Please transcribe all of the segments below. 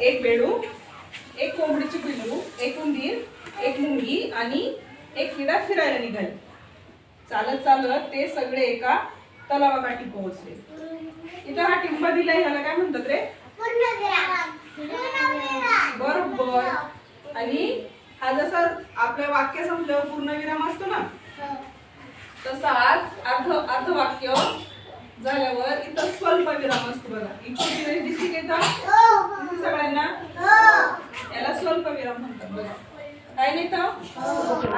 एक बेडूक, एक कोंबडीची पिल्लू, एक उंदीर, एक मुंगी आणि एक किडा फिरायला निघाले. चालत चालत ते सगळे एका तलावाकाठी पोहोचले. इथं हा टिंबा दिलाय, ह्याला काय म्हणतात रे? बरोबर. आणि हा जसा आपल्या वाक्य संपल्यावर पूर्णविराम असतो ना, तसाच अर्धवाक्य झाल्यावर इथं स्वल्पविराम असतो बघा. इथे दिसते का इथं सगळ्यांना? याला स्वल्पविराम म्हणतात बघा. काय नाही तर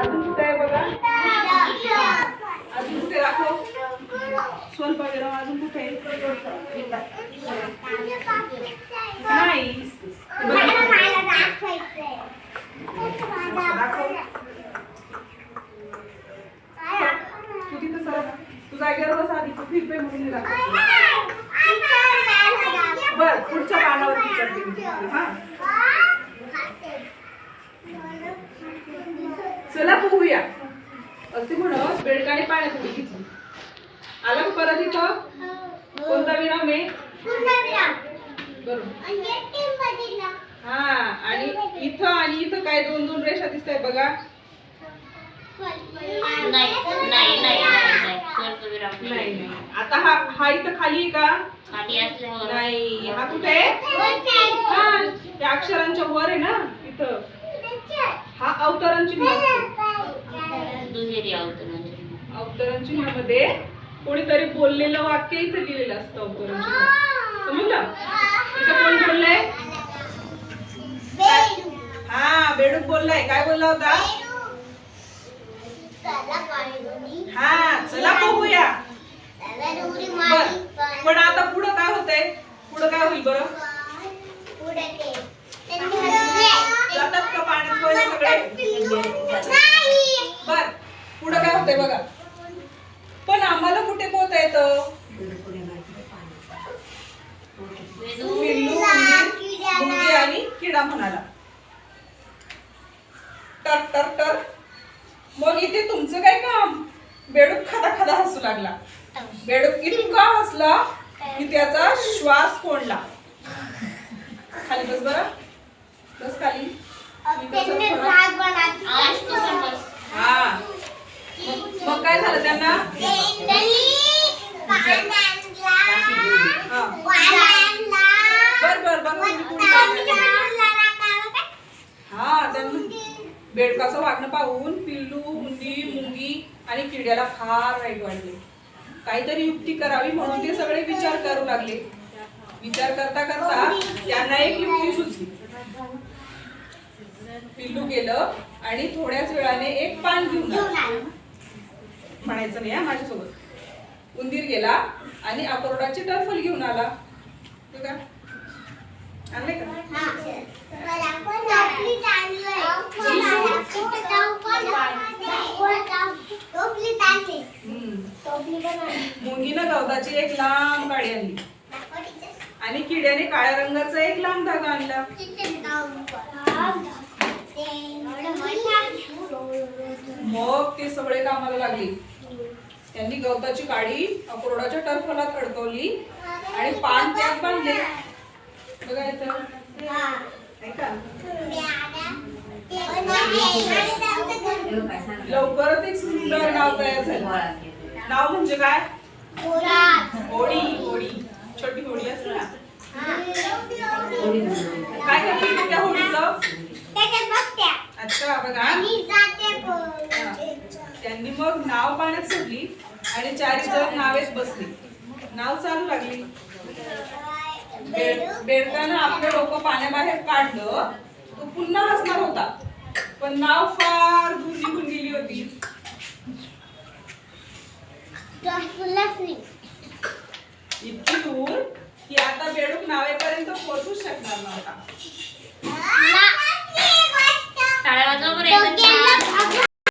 अजून कुठे आहे बघा, अजून कुठे दाखव स्वल्पविराम. अजून कुठे आहे? नाही तू तिथं सर तू जागेवर बस आधी. तू फिरतोय म्हणून बर पुढच्या पानावरती चढते. हा चला पोहूया असे म्हणत बेडकाने पाण्यात उडी घेतली. आला का परत इथं? कोणता विराम आहे? बरोबर. हा आणि इथं काय दोन दोन रेषा दिसत आहे बघा. नाही आता हा इथं खाली आहे का? नाही. हा कुठे आहे? हा त्या अक्षरांच्या वर आहे ना इथं. हा अवतरण चिन्ह असतो. अवतरण चिन्हामध्ये कोणीतरी बोललेलं वाक्य इथं लिहिलेलं असतं. अवतरण चिन्ह समजलं? इथं कोण बोललंय? हा बेडूक बोललाय. काय बोलला होता? हा चला पोहूया. बर पण आता पुढं काय होतंय? पुढं काय होईल बरं? जातात का पाण्यात पोहायला सगळे? बर पुढं काय होतंय बघा. पण आम्हाला कुठे पोहता येतं? पिल्लू, मुंगी आणि किडा म्हणाला. टर टर टर. मग इथे तुमचं काय काम? बेडूक खादा खादा हसू लागला. बेडूक इतका हसला की त्याचा श्वास कोंडला. खाली बस बरं. बस खाली. हा मग काय झालं त्यांना? बर हा त्यांना बेडकाचं वागणं पाहून पिल्लू, उंदीर, मुंगी आणि किड्याला फार वाईट वाटले. काहीतरी युक्ती करावी म्हणून ते सगळे विचार करू लागले. विचार करता करता त्यांना एक युक्ती सुचली. पिल्लू गेलं आणि थोड्याच वेळाने एक पान घेऊन आलं. म्हणायचं नाही माझ्यासोबत. उंदीर गेला आणि अक्रोडाचे टरफल घेऊन आला. तू का आणले का? मुंगीनं गवताची एक लांब काडी आणली आणि किड्याने काळ्या रंगाचा एक लांब धागा आणला. मग ते सगळे कामाला लागले. त्यांनी गवताची काडी अक्रोडाच्या टरफलात अडकवली आणि पान त्यात बांधले. बघा इथं ऐका. लवकरच एक सुंदर नाव तयार झालं. नाव म्हणजे काय? होडी. होडी छोटी होडी असते ना. काय करते त्या होडीचं? अच्छा बघा. त्यांनी मग नाव पाण्यात सोडली आणि चारी जण नावेत बसली. नाव चालू लागली. बेडकानं आपलं डोकं पाण्याबाहेर काढलं. तो पुन्हा हसणार होता पण नाव फार दूर निघून गेली होती. इतकी दूर की आता बेडूक नावेपर्यंत पोहोचूच शकणार नव्हता.